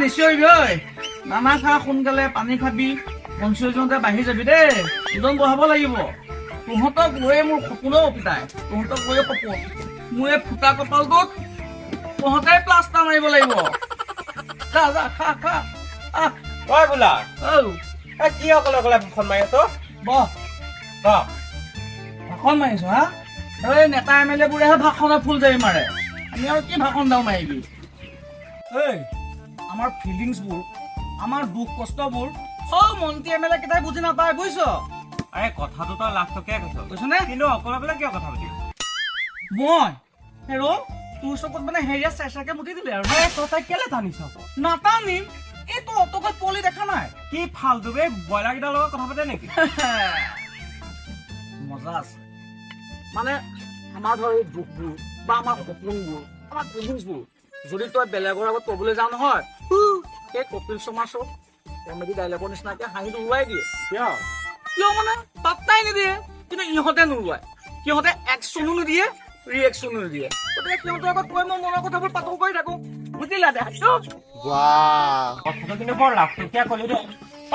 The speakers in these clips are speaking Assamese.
নিশ্চয় গৈ নানা খা সোনকালে পানী খাবি 50জনতে বাঢ়ি যাবি দেই ওজন বঢ়াব লাগিব তহঁতক গৈয়ে মোৰ সপোনো পিতাই তহঁতক গৈয়ে সপোন মোৰ এই ফুটা কপালটোত তহঁতে প্লাষ্টাৰ মাৰিব লাগিব যা যা খা খা ঐ বোলা কি অকলে অকলে ভাষণ মাৰি আছ বহ ভাষণ মাৰিছো হা এই নেতা MLA বোৰেহে ভাষণত ফুল জাৰি মাৰে আমি আৰু কি ভাষণ দাও মাৰিবি এই আমাৰ ফিলিংছবোৰ আমাৰ দুখ কষ্টবোৰ সব মন্ত্ৰী MLA কেইটাই বুজি নাপায় বুজিছ আৰে কথাটো তই লাখ টকীয়া কৈছ নে কিন্তু অকলে অকলে কিয় কথা পাতি মই হেৰ তোৰ চকুত মানে হেৰিয়া চেচাকে মুতি দিলে আৰু তই কেলে টানিছ নাটানিম এইটো অটকত পলি দেখা নাই কি ফালতু বে ব্ৰইলাৰ কেইটাৰ লগত কথা পাতে নেকি মজা আছে মানে আমাৰ ধৰ এই দুখবোৰ বা আমাৰ সপোনবোৰ আমাৰ ফিলিংছবোৰ যদি তই বেলেগৰ আগত ক'বলৈ যাওঁ নহয় সেই কপিল শৰ্মা শ্ব' কমেডি ডাইলগৰ নিচিনাকে হাঁহি উৰুৱাই দিয়ে কিয় মানে পাত্তাই নিদিয়ে কিন্তু ইহঁতে নোৰোৱাই সিহঁতে একশ্যনো নিদিয়ে ৰিয়েকশ্যনো নিদিয়ে গতিকে সিহঁতৰ আগত কৈ মই মনৰ কথাবোৰ পাতল কৰি থাকো বুজিলা দে কথাটো কিন্তু বৰ লাখ টকীয়া কলি দে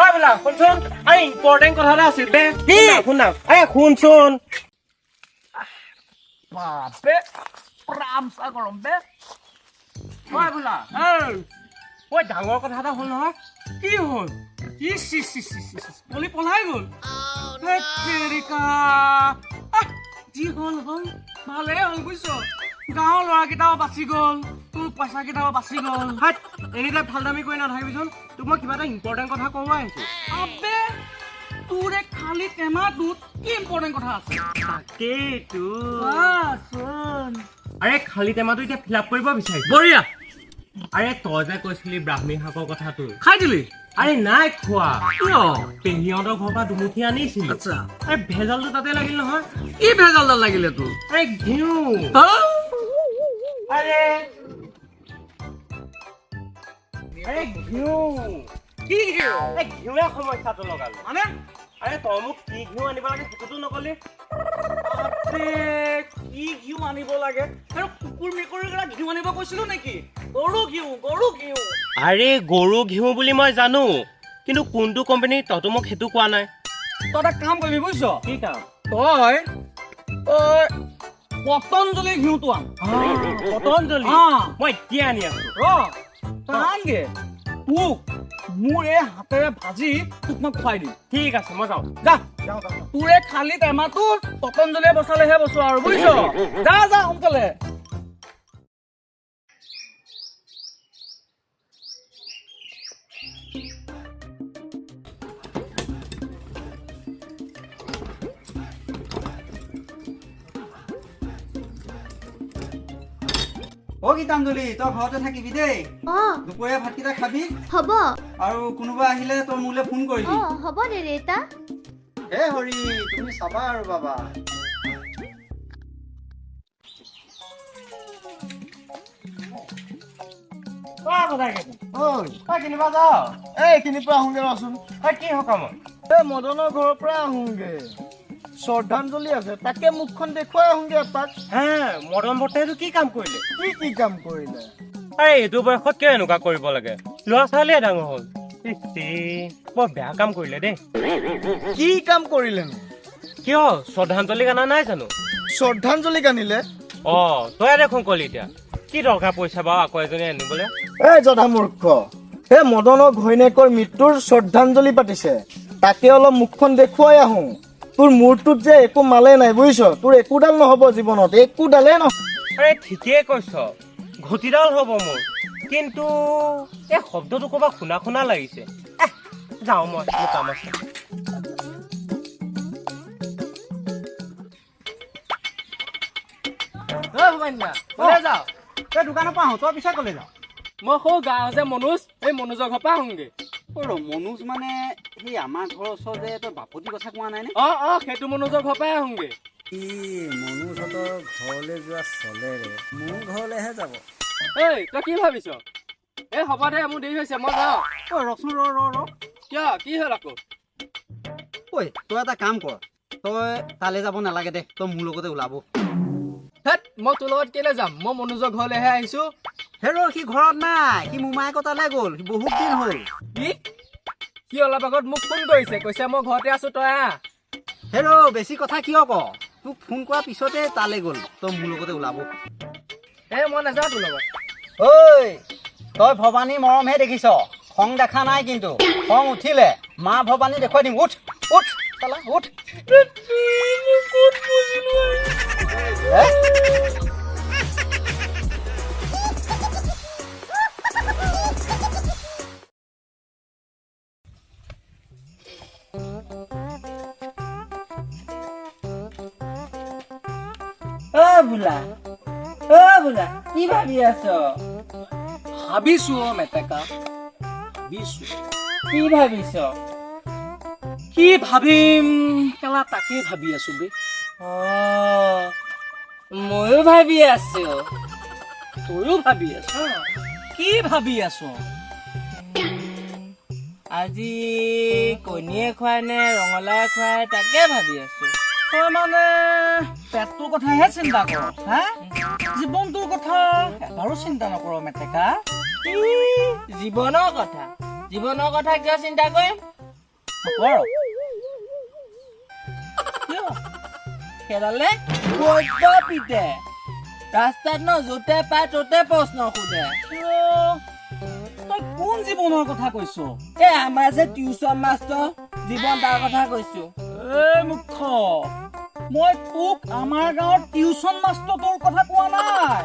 ঐ বোলা শুনচোন আৰে ইম্পৰ্টেণ্ট কথা এটা আছিল বে কি শুন শুনচোন বাপে প্ৰাম চা গৰম বে ঐ বোলা ঐ ডাঙৰ কথা এটা হ'ল নহয় কি হ'ল পলি পলাই গ'ল যি হ'ল হ'ল ভালে হ'ল বুজিছ গাঁৱৰ ল'ৰাকেইটাও বাচি গ'ল তোৰ পইচা কেইটাও বাচি গ'ল এনিটাইম ভাল দামী কৰি নাথাকিবিচোন তোক মই কিবা এটা ইম্পৰ্টেণ্ট কথা ক'ব আহিছো আবে তোৰ এই খালী টেমাটোত কি ইম্পৰ্টেণ্ট কথা আছে তাকেইতো চোন আৰে খালী টেমাটো এতিয়া ফিল আপ কৰিব বিচাৰিছো বঢ়িয়া আৰে তই যে কৈছিলি ব্ৰাহ্মী শাকৰ কথাটো খাই দিলি আৰে নাই খোৱা কিয় পেহীহঁতৰ ঘৰৰ পৰা দুমুঠি আনিছিলো আচ্ছা আৰে ভেজালটো তাতে লাগিল নহয় কি ভেজালডাল লাগিলে তোৰ আৰে ঘিউ আৰে ঘিউ কি ঘিউ ঘিউৱে সমস্যাটো লগালো মানে আৰে তই মোক কি ঘিউ আনিব লাগে সেইটোতো নকলি কি ঘিউ আনিব লাগে আৰু কুকুৰ মেকুৰীৰ পৰা ঘিউ আনিব কৈছিলো নেকি গৰু ঘিউ আৰে গৰু ঘিউ বুলি মই জানো কিন্তু কোনটো কোম্পানী তইতো মোক সেইটো কোৱা নাই তই এটা কাম কৰিবি বুজিছ কি কাম তই পতঞ্জলি ঘিউটো আন পতঞ্জলি মই এতিয়া আনি আছো তই আনগে তোক মোৰ এই হাতেৰে ভাজি তোক মই খুৱাই দিম ঠিক আছে মই যাওঁ যা তোৰ এই খালী টেমাটো পতঞ্জলিয়ে বচালেহে বচোৱা আৰু বুজিছ যা যা সোনকালে গীতাঞ্জলি তই ঘৰতে থাকিবি দেই দুপৰীয়া ভাতকেইটা খাবি হ'ব আৰু কোনোবা আহিলে তই মোলৈ ফোন কৰিবি হ'ব দে ৰেতা হে হৰি তুমি চাবা আৰু বাবা কিনিবা যাওঁ এইখিনিৰ পৰা আহোগে ৰচোন কি সকামত এই মদনৰ ঘৰৰ পৰা আহোগে শ্ৰদ্ধাঞ্জলি আছে তাকে মুখখন দেখুৱাই আহোগে এপাক হে মদন বৰ্তাইটো কি কাম কৰিলে কি কাম কৰিলে আৰে এইটো বয়সত কিয় এনেকুৱা কৰিব লাগে ল'ৰা ছোৱালীয়ে ডাঙৰ হ'ল বৰ বেয়া কাম কৰিলে দেই কি কাম কৰিলেনো কিয় শ্ৰদ্ধাঞ্জলি গানা নাই জানো শ্ৰদ্ধাঞ্জলি গানিলে তই দেখোন কলি এতিয়া কি দৰকাৰ পইচা বাৰু আকৌ এজনী আনিবলৈ এই জধা মূৰ্খ এই মদনৰ ঘৈণীয়েকৰ মৃত্যুৰ শ্ৰদ্ধাঞ্জলি পাতিছে তাকে অলপ মুখখন দেখুৱাই আহো তোৰ মূৰটোত যে একো মালে নাই বুজিছ তোৰ একোডাল নহব জীৱনত একোডালে নহয় আৰে ঠিকেই কৈছ ঘটিডাল হব মোৰ কিন্তু এই শব্দটো ক'ৰবাত শুনা শুনা লাগিছে যাওঁ মই মোৰ কাম আছে দোকানৰ পৰা আহো তই পিছত কলে যাওঁ মই সৌ গাঁও যে মনোজ এই মনোজৰ ঘৰৰ পৰা আহোগে মনোজ মানে সেই আমাৰ ঘৰৰ ওচৰতে তই বাপতি কথা কোৱা নাই নে সেইটো মনোজৰ ঘৰৰ পৰাই আহোগে মনোজহঁতৰ ঘৰলৈ যোৱা চলেৰে মোৰ ঘৰলৈহে যাব এই তই কি ভাবিছ এই হ'ব দে মোৰ দেৰি হৈছে মই যাওঁ ৰচোন কিয় কি হ'ল আকৌ ঐ তই এটা কাম কৰ তই তালৈ যাব নালাগে দে, তই মোৰ লগতে ওলাব। হেত মই তোৰ লগত কেলে যাম, মই মনোজৰ ঘৰলৈহে আহিছো। হেৰ' সি ঘৰত নাই, সি মোমায়েকৰ তালৈ গ'ল, সি বহুত দিন হ'ল। কি সি অলপ আগত মোক ফোন কৰিছে, কৈছে মই ঘৰতে আছো তই আহ। হেৰ' বেছি কথা কিয় ক? তোক ফোন কৰাৰ পিছতে তালৈ গ'ল, তই মোৰ লগতে ওলাব। মই নাযাওঁ তোৰ লগত। ঐ তই ভৱানী মৰমহে দেখিছ, খং দেখা নাই। কিন্তু খং উঠিলে মা ভৱানী দেখুৱাই দিম। উঠ উঠ চালা উঠ। বোলা কি ভাবি আছ? ভাবিছো মেটেকা, ভাবিছো কি ভাবিছ? কি ভাবিম কেলা তাকে ভাবি আছো বে। ময়ো ভাবি আছো। তইও ভাবি আছ? কি ভাবি আছ? আজি কণীয়ে খুৱাই নে ৰঙালাও খুৱাই তাকে ভাবি আছো। তই মানে পেটটোৰ কথাহে চিন্তা কৰ, হা? জীৱনটোৰ কথা এবাৰো চিন্তা নকৰ মেটেকা? জীৱনৰ কথা কিয় চিন্তা কৰিম? নকৰ। সেইডালে বৈদ্য পিতে ৰাস্তাত ন য'তে পায় ত'তে প্ৰশ্ন সোধে। তই কোন জীৱনৰ কথা কৈছ? আমাৰ যে টিউচন মাষ্টৰ জীৱন তাৰ কথা কৈছো। মুখ্য, মই তোক আমাৰ গাঁৱৰ টিউচন মাষ্টৰটোৰ কথা কোৱা নাই,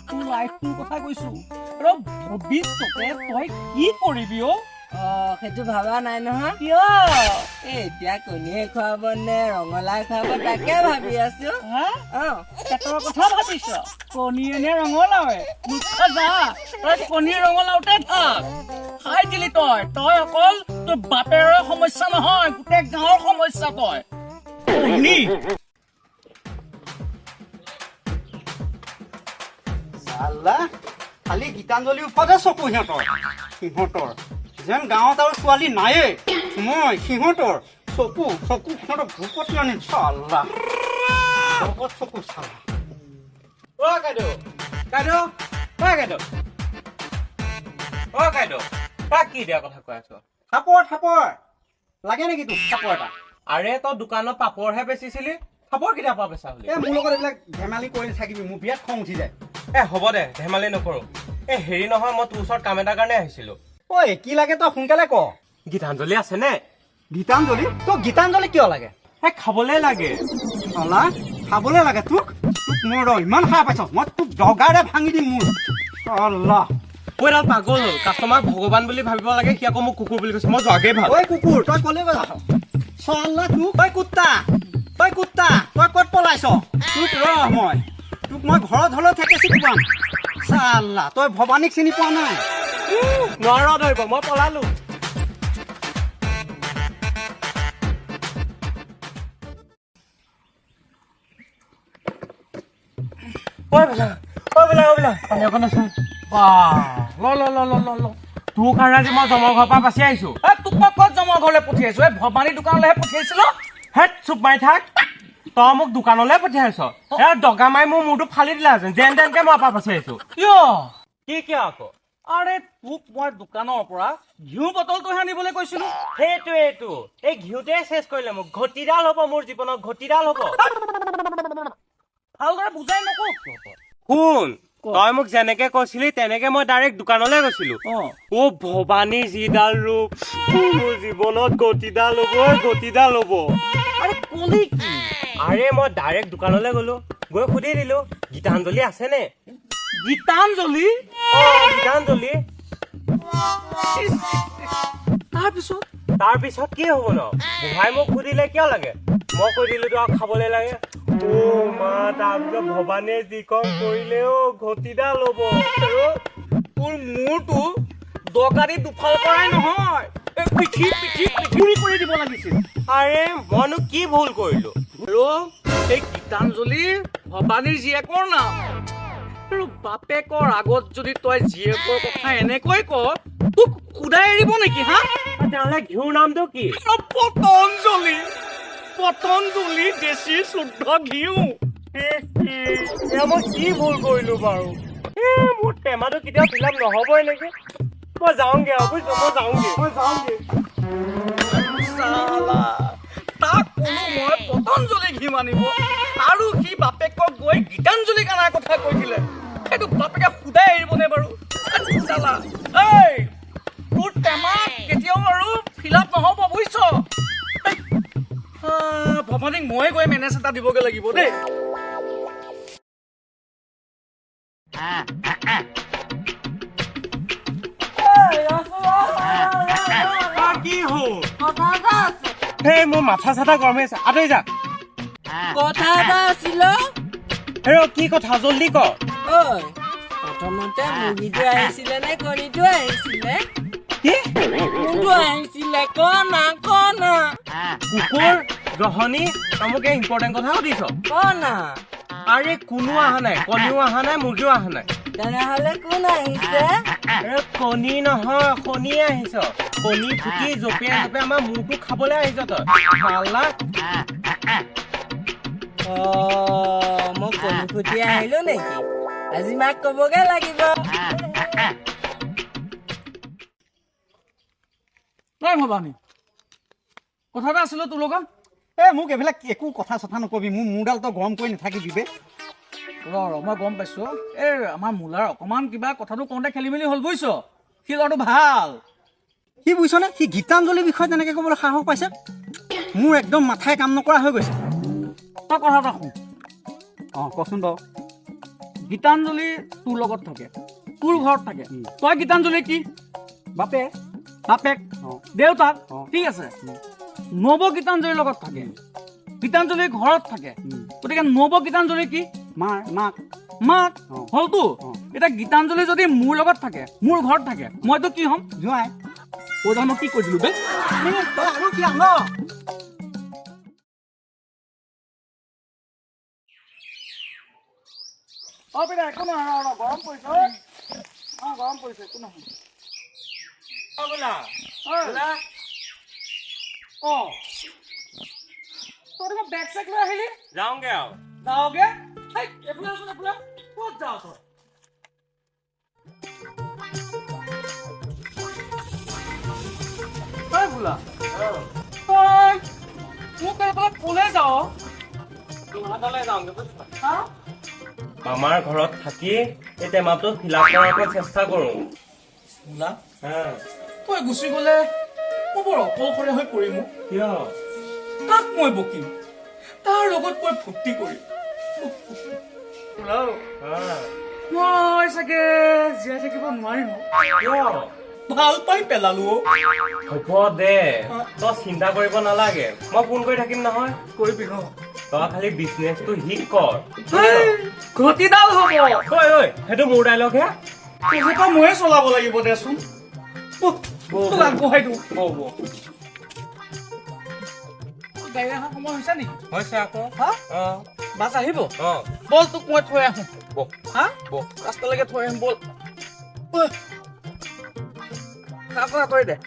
তোৰ লাইফটোৰ কথা কৈছো। আৰু ভৱিষ্যতে তই কি কৰিবি? সেইটো ভাবা নাই নহয়। কিয়? এতিয়া কণীয়ে খুৱাব নে ৰঙালাও খুৱাব তাকে ভাবি আছো। পেটৰ কথা ভাবিছ? কণীয়ে নে ৰঙালাওৱে? মুখ্য যা, তই কণী ৰঙালাওতে থাক। খাই দিলি তই অকল তোৰ বাপেৰৰ সমস্যা নহয়, গোটেই গাঁৱৰ সমস্যা তই। চালা খালি গীতাঞ্জলিৰ ওপৰতে চকু সিহঁতৰ যেন গাঁৱত আৰু ছোৱালী নায়েই। মই সিহঁতৰ চকু সিহঁতৰ ভূপতি আনিম। চালা চকু চালা। তাক কি দিয়া কথা কৈ আছ? থাপৰ লাগে নেকি তোক থাপৰ এটা? আৰে তই দোকানত পাপৰহে বেচিছিলি, খাবৰ কেতিয়াৰ পৰা বেচা হলি? মোৰ লগত এইবিলাক ধেমালি কৰি থাকিবি, মোৰ বিৰাট খং উঠি যায়। হ'ব দে, ধেমালি নকৰো। হেৰি নহয়, মই তোৰ ওচৰত কাম এটাৰ কাৰণে আহিছিলো। ঐ কি লাগে তই সোনকালে ক। গীতাঞ্জলি আছে নে? গীতাঞ্জলি? তোক গীতাঞ্জলি কিয় লাগে? খাবলে লাগে। চলা খাবলে লাগে তোক? মোৰ ইমান খাই পাইছ, মই তোক জগাৰে ভাঙি দিম মোৰ। চলা এডাল পাগল হ'ল, কাষ্টমাৰ ভগৱান বুলি ভাবিব লাগে, সি আকৌ মোক কুকুৰ বুলি কৈছে। মই যোৱাগেই ভাল। ঐ কুকুৰ তই কলে গ'লা? চলা তোক ঐ কুত্তা তই ক'ত পলাইছ? তোক তোক মই ঘৰত হলেও থেকেচি দিবাম। চালা তই ভৱানীক চিনি পোৱা নাই? নোৱাৰ ধৰিব, মই পলালো। তোৰ কাৰণে আজি মই জমৰ ঘৰৰ পৰা বাচি আহিছো। তোক মই ক'ত জমা ঘৰলৈ পঠিয়াইছো? ভৱানী দোকানলৈহে পঠিয়াইছিলো। চুপ মাৰি থাক। তই মোক দোকানলৈ পঠিয়াইছ, দগা মাৰি মোৰ মূৰটো ফালি দিলাহেঁতেন। যেন তেনকে মই পৰা বাচি আহিছো। কিয় আকৌ? আৰে তোক মই দোকানৰ পৰা ঘিউ বটলটোহে আনিবলৈ কৈছিলো। সেইটোৱেইটো, এই ঘিউটোৱে চেচ কৰিলে মোক। ঘটিডাল হ'ব মোৰ জীৱনত, ঘটিডাল হ'ব। ভালদৰে বুজাই নকওঁ। শুন, তই মোক যেনেকে কৈছিলি তেনেকে মই ডাইৰেক্ট দোকানলৈ গৈছিলো। ভৱানীৰ যিডাল ৰূপ, মোৰ জীৱনত গতিডাল হ'ব। আৰে কলি কি? আৰে মই ডাইৰেক্ট দোকানলৈ গলো, গৈ সুধি দিলো গীতাঞ্জলি আছে নে? গীতাঞ্জলি? গীতাঞ্জলি। তাৰপিছত কি হ'ব ন? বুঢ়াই মোক সুধিলে কিয় লাগে? মই কৈ দিলো তো খাবলৈ লাগে। তাৰপিছত ভৱানীয়ে যি কম কৰিলেও ঘটিডাল হ'ব। তোৰ মূৰটো দৰকাৰী দুফাল কৰাই নহয়, পিঠি কৰি দিব লাগিছিল। আৰে মইনো কি ভুল কৰিলো? এই গীতাঞ্জলি ভৱানীৰ জীয়েকৰ নাম। আৰু বাপেকৰ আগত যদি তই জীয়েকৰ কথা এনেকৈ ক, তোক সুদাই এৰিব নেকি? হা? তেতিয়াহ'লে ঘিউৰ নামটো কি? পতঞ্জলি। পতঞ্জলি দেশী শুদ্ধ ঘিউ। মই কি ভুল কৰিলো বাৰু? মোৰ টেমাটো কেতিয়াও ফিলাপ নহবই নেকি? মই যাওঁগে আৰু বুজিছ, মই যাওঁগে। চালা, তাক কোনো মই পতঞ্জলি ঘি মানিব আৰু সি বাপেকক গৈ গীতাঞ্জলি গানাৰ কথা কৈ দিলে। সেইটো বাপেকে সুদাই এৰিবনে বাৰু? চালা, এই তোৰ টেমা কেতিয়াও আৰু ফিলাপ নহ'ব বুজিছ? ভৱানীক মই গৈ মেনেজ এটা দিবগে লাগিব দেই। কি হ'ল? সেই মোৰ মাথা চাথা গৰম হৈ আছে, আঁতৰি যা। কথা এটা আছিল। হেৰ কি কথা, জল্দি ক। ঐ, প্ৰথমতে মুৰ্গীটো আহিছিলে নে কণীটো আহিছিলে? কি? কোনটো আহিছিলে? ক না। কুকুৰ জহনী, তই মোক এই ইম্পৰ্টেণ্ট কথা সুধিছ? ক না। আৰে কোনো অহা নাই, কণীও অহা নাই, মুৰ্গীও অহা নাই। তেনেহলে কোন আহিছে? কণী নহয়, কণীয়ে আহিছ। কণী ফুটি জপিয়াই জপিয়াই আমাৰ মূৰটো খাবলৈ আহিছ তই। পালা মই কণী ফুটি আহিলো নেকি? আজি মাক কবগে লাগিব। নাই ভৱানী, কথা এটা আছিলে তোৰ লগত। মোক এইবিলাক একো কথা চথা নকবি, মোৰ মূৰডাল তই গৰম কৰি নাথাকিবি বে। মই গম পাইছো, এই আমাৰ মূলাৰ অকমান কিবা কথাটো কওঁতে খেলি মেলি হ'ল বুজিছ। সি ল'ৰাটো ভাল। সি বুজিছনে, সি গীতাঞ্জলিৰ বিষয়ে তেনেকৈ ক'বলৈ সাহস পাইছে। মোৰ একদম মাথাই কাম নকৰা হৈ গৈছে। তই কথা এটা শুন। কচোন বাৰু। গীতাঞ্জলি তোৰ লগত থাকে, তোৰ ঘৰত থাকে। তই গীতাঞ্জলি কি বাপে বাপেক, দেউতাক, অ। ঠিক আছে। নৱ গীতাঞ্জলিৰ লগত থাকে, গীতাঞ্জলি ঘৰত থাকে। গতিকে নৱ গীতাঞ্জলি কি? মাক মাক অ। হলতো। অ। এতিয়া গীতাঞ্জলি যদি মোৰ লগত থাকে, মোৰ ঘৰত থাকে, মইতো কি হ'ম? জোঁৱাই। মই কি কৈ দিলো বে? তই আৰু কি আন? একো নহয়, গৰম পৰিছে। গৰম পৰিছে, একো নহয়। তই বেগ চেগ লৈ আহিলি? যাওঁগে আৰু। যাওঁগে? এইফালে আছোন, এইফালে। ক'ত যাওঁ তই? তই বোলা তই মোক এইফালে ক'লে যাৱ? হা? মামাৰ ঘৰত থাকি এই টেমাটো ফিলাপ কৰাৰ চেষ্টা কৰো। বোলা তই গুচি গ'লে মই বৰ অকলশৰীয়া হৈ পৰিম। কিয়? তাক মই বকিম, তাৰ লগত মই ফূৰ্তি কৰিম। মই চাগে জীয়াই থাকিব নোৱাৰিম। ভাল পাই পেলালো। হ'ব দে, তই চিন্তা কৰিব নালাগে, মই ফোন কৰি থাকিম নহয়। কৰিবি ন? তই খালি বিজনেছটো হিট কৰ। ঘটিডাল হ'ব। সেইটো মোৰ ডাইলগ হে। তই ময়ে চলাব লাগিব দেচোন। আগবঢ়াই দিওঁ। গাড়ী অহা সময় হৈছে নেকি? হৈছে আকৌ। হা? বাছ আহিব? অ। বল তোক মই থৈ আহোঁ। বল। হা? বল। ৰাস্তালৈকে থৈ আহিম বল। তই দে।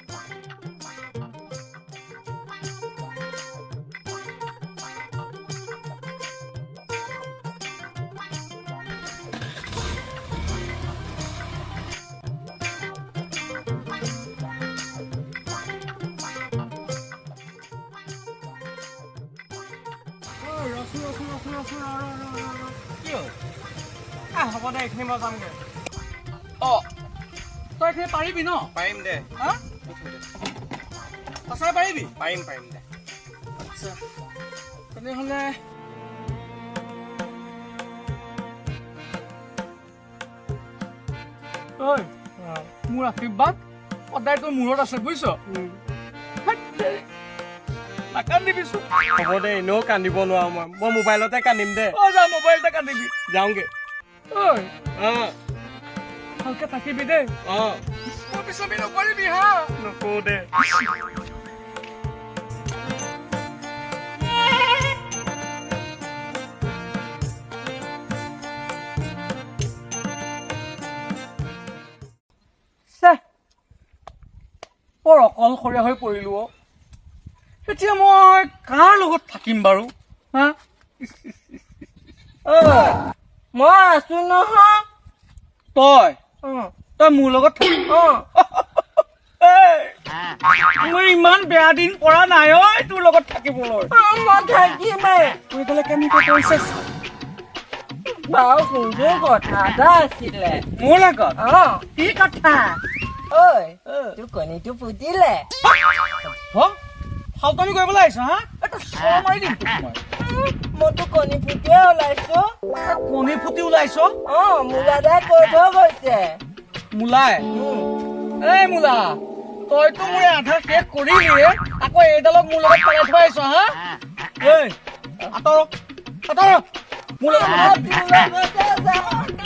হ'ব দে, এইখিনি মই যামগে। তই এইখিনি পাৰিবি ন? পাৰিম দে। হা? সঁচাই পাৰিবি? পাৰিম দে। আচ্ছা, তেনেহ'লে মোৰ আশীৰ্বাদ সদায় তোৰ মূৰত আছে বুজিছ। নাকান্দিবিচোন। হ'ব দে, এনেও কান্দিব নোৱাৰো মই মোবাইলতে কান্দিম দে। যা মোবাইলতে কান্দিবি। যাওঁগে। ভালকে থাকিবি দেই। মোৰ পিছবি নকৰিবি হা। নকৰো দে। বৰ অকলশৰীয়া হৈ পৰিলো। এতিয়া মই কাৰ লগত থাকিম বাৰু হা ঐ মই আছো নহয় তই অ তই মোৰ লগত থাকিম অ মোৰ ইমান বেয়া দিন পৰা নাই ঐ তোৰ লগত থাকিবলৈ মই থাকিমেই তই এইফালে কেনেকৈ কৰিছে বাৰু কিন্তু কথা এটা আছিলে মোৰ লগত অ কি কথা ঐ তোৰ কণীটো ফুটিলে ফাউকামি কৰিবলৈ আহিছ হা এটা চৰ মাৰি দিম তোক মই মইতো কণী ফুটিয়ে ওলাইছো কণী ফুটি ওলাইছ অ মোৰ দাদাই কৈ থৈ গৈছে মোলাই এই মোলা তইতো মোৰ আধা শেষ কৰিলিয়ে আকৌ এইডালক মোৰ লগত পেলাই থৈ আহিছ হা এই আঁতৰ মোৰ লগত তোৰ লগতে যাওঁ